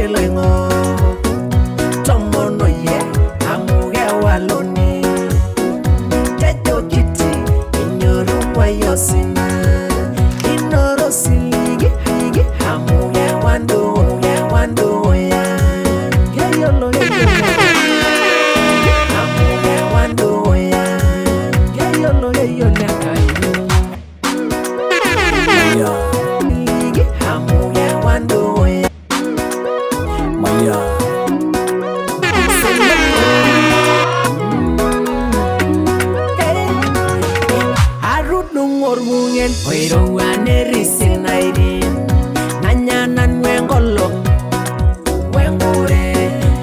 bilengo tomono ye amuge waloni tejo kiti inyoru wayosina inoro siligi higi amuge wando ya yeyolo amuge wando ya yeyolo NKAI amuge wando ya Maya Arut nungor mungen oiro wane Resian nanyana nwengolo wengure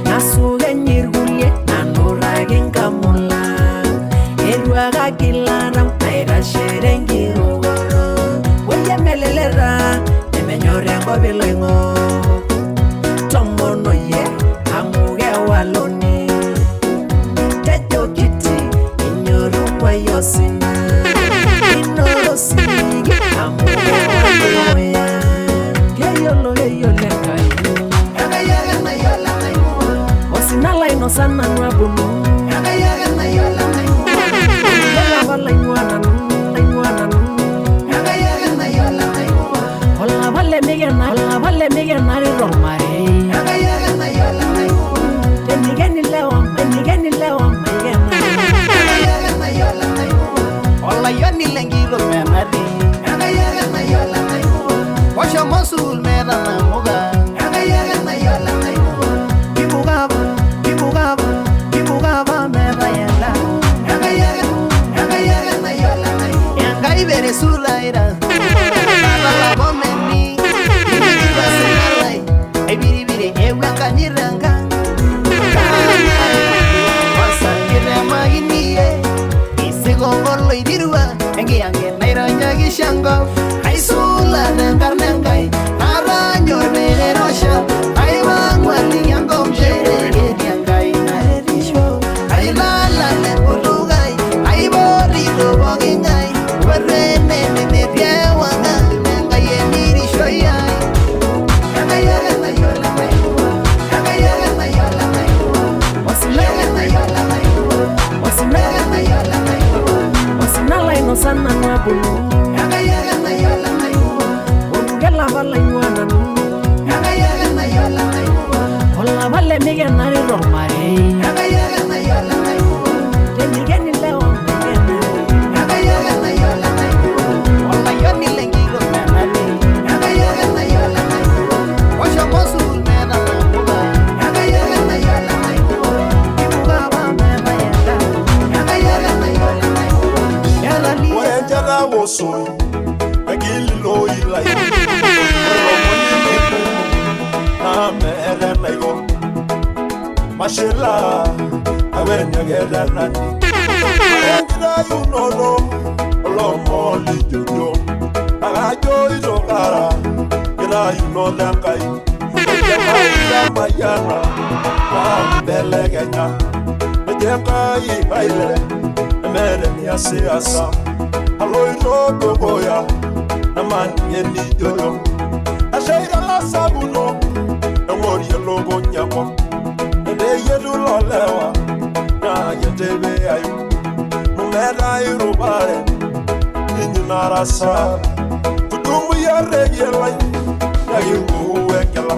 nasuge nyirgulie nanurage nkamula erwaga kilaram aira sherengirugono weye melelera nemenyore ngobilengo tomono ye amuge waloni tejo kiti inyoru wayosina inoro siligi amuge waloya yeyolo NKAI osinala inosana nwabunu yela inuana hola vale migena romare Enigeni lewa migena Hola yoni lengilo menadi Washa mosul medana moga Kibugaba medayenda Enkai bere sulaira Bala bomeni Ibasenalai Ebiribiri ewa kaniranga Wasa kirema giniye Isigongolo idirua Engi ange nairanya gishango Aisula nenkarnengai Naranyor bere rosha Aiwangwali yango mshere Enkai naerisho Ailala nepulugai Aibori lobogingai Warene memepyewanga Enkai EMIRISHOI osinala inosana nwabunu urugela vala inuana hola vale migena romare enigeni lewa migena Hola yoni lengilo menadi Washa mosul medana moga Kibugaba medayenda Wajaga woso Agilo ilai Ego Mashela Awenya geda nani Ayendira yunono Olomo lijojo Agajo izokara Gira yuno NKAI Ejeka mayana Wambele genya Ejeka baile Emere niasi asa Kaloito Dukuya Naman yeni jojo Asheira la sabuno Emori logo nyako Ede yedu lolewa Na yetebe ayu Numera irubare Ninyu narasa Tutumbu ya regela Ya yugu wekela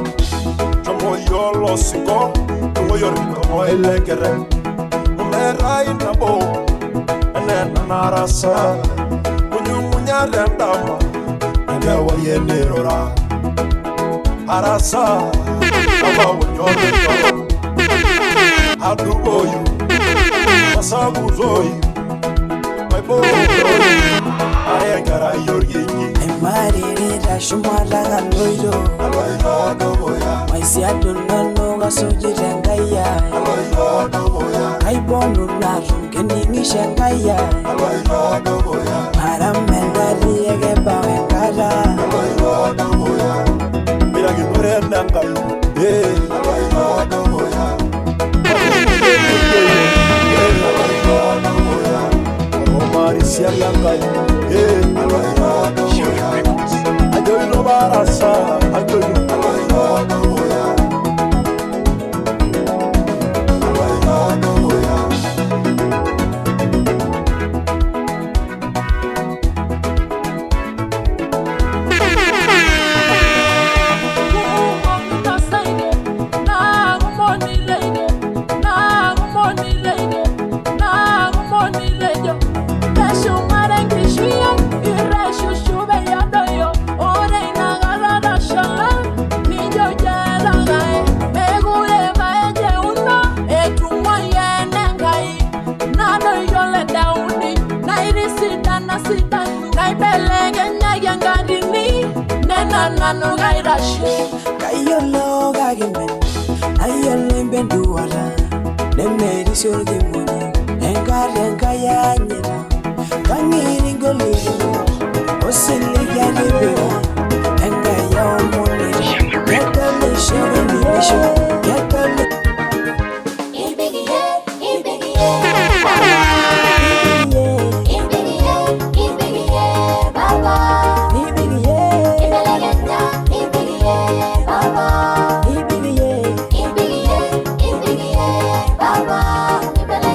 Chomo yolo singo Chomo yoriko mo elekere Numera inabo Enena narasa Munya rendama Ewa yenirora Arasa Aba wanyore kala Aduboyu Masabuzoyu MEIBOROYU Ayengara yorgenyi Emarira shumala Kaloito Kaloito Dukuya Maisiadu nano gasoji rengaya Kaloito Dukuya Kaibonu narum keningisha ngaya Kaloito Dukuya Maramendari egeba wengara Kaloito Dukuya Mira ginure NKAI Kaloito Dukuya Resian NKAI Ajoy no barasa Ajoy nanu gairashe Kayolo gagimen Ayolo imbenduara Nemerisho gimuni Enkare enkayanyera Kangiri ngoliro Osili yaribira Enkaya omonira Yekale shiri mirisho Yekale Baba,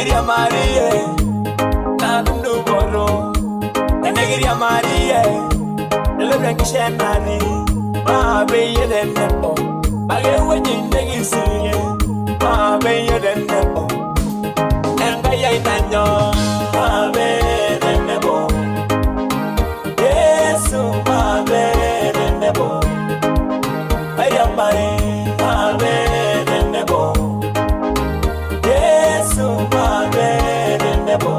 Enegiria Marie, Nandu Boro, Enegiria Marie, Leperes, Ma be the Nepo, Bagaway Negisi, Ma be the Nepo, ENKAI Tanyo, Ma be the Nepo, Yesu, Ma be the Nepo, Ayamari, Ma be the Nepo, Yesu, Ma be the Nepo,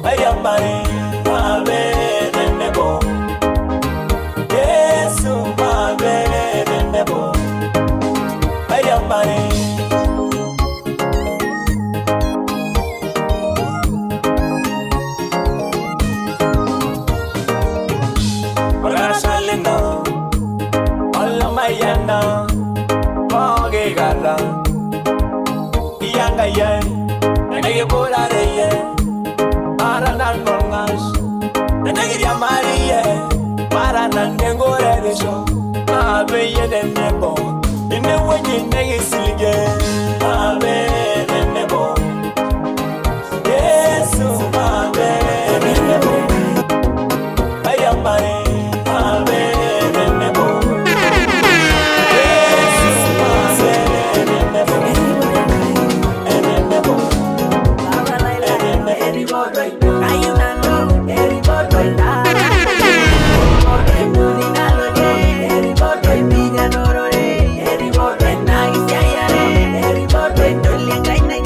Ayamari, Ma be the Nepo, Yesu, Ma be the Nepo, Ayamari. Salino, all my yana, Poge Gala, ENKAI, MEIBOROYU, Paranan Mongas, Enegiria Marie, Paranan Dengoreso, Abe the Nebo, in the way you negisilige, Abe the Nebo, Yes, Abe the Nebo, Ayamari. Everybody,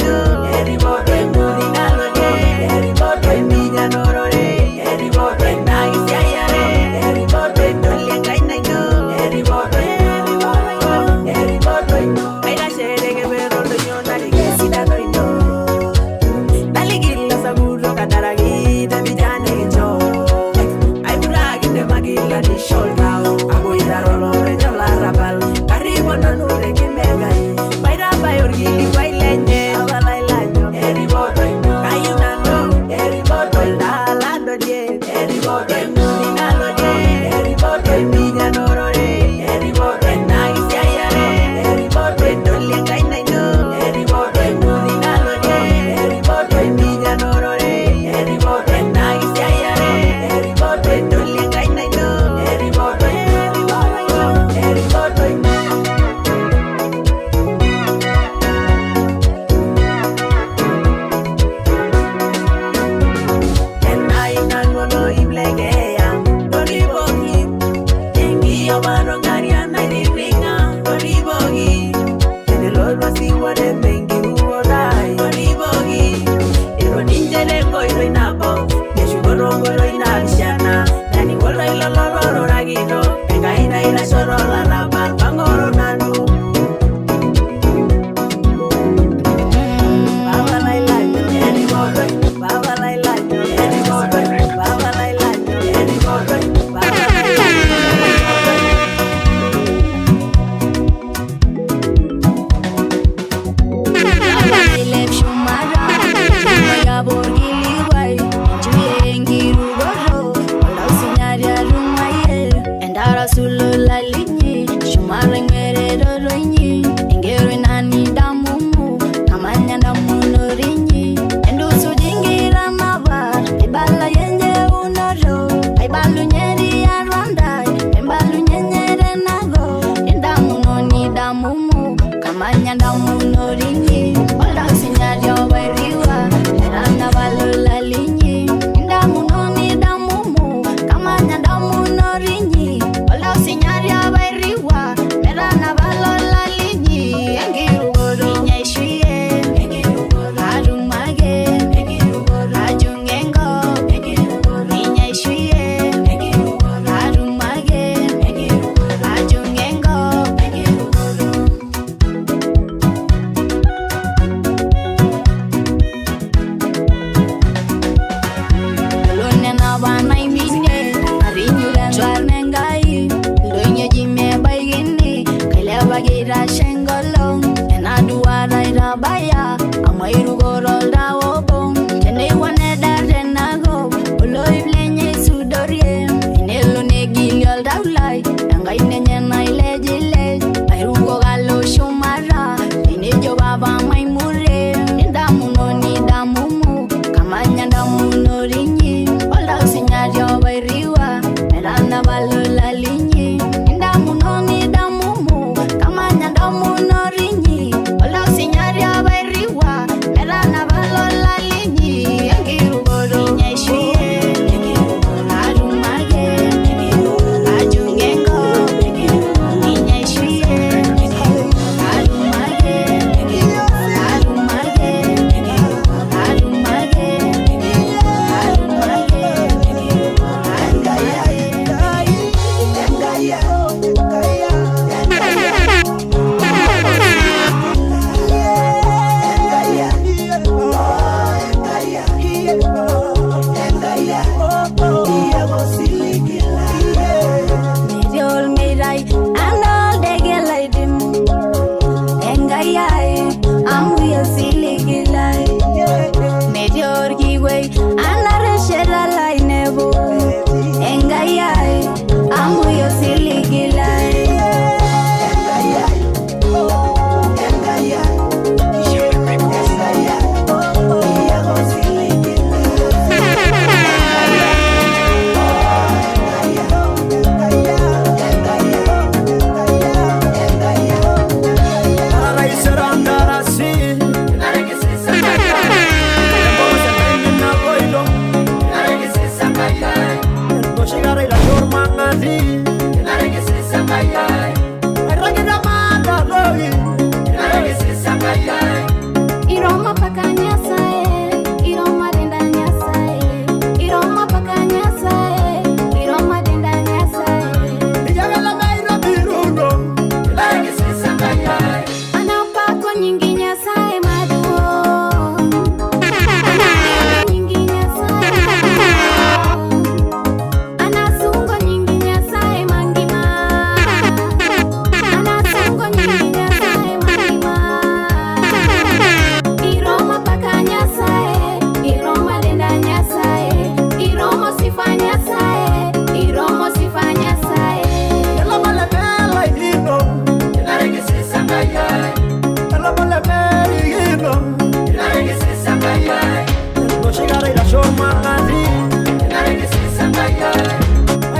shomangani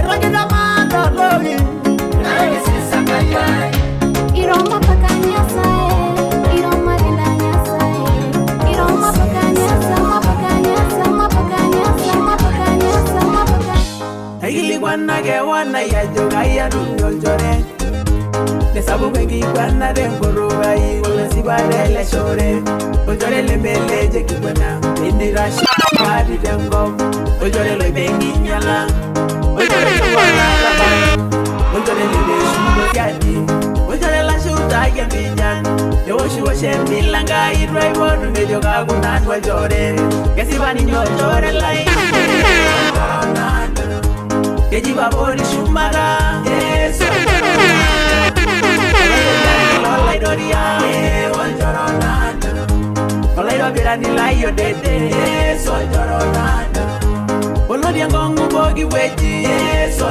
Rangida mata logi Iroma pakanyasa Iroma ginanyasa Iroma pakanyasa Hili wana ge wana ya joga ya dunjore Nesabu kwengi wana dengoro gai Wala sibale le shore Ojore le meleje kibana Indira shari dengo Ojore le bengi nyala Ojore le wana kabai Ojore le beshu gadi Ojore la shuta ya binyan Yoshu wa shembi langa idrai wonu ne joga gunan wa jore Kesibani nyojore lai Keji babori shumaga Yesu Olaidoria Olaido birani layo dede Yesu Olodia ngongu bogi weji Yesu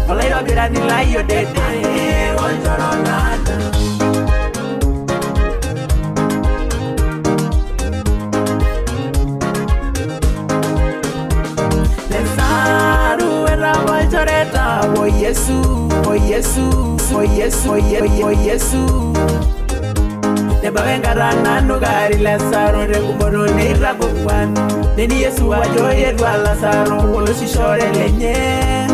Olaido birani layo dede Oh Yesu, oh Yesu, oh Yesu, oh Yesu. Neba wengarana no gari la saro rekumono neira gokwan. Neni Yesu wa joye dwa la saro wolo shishore lenye.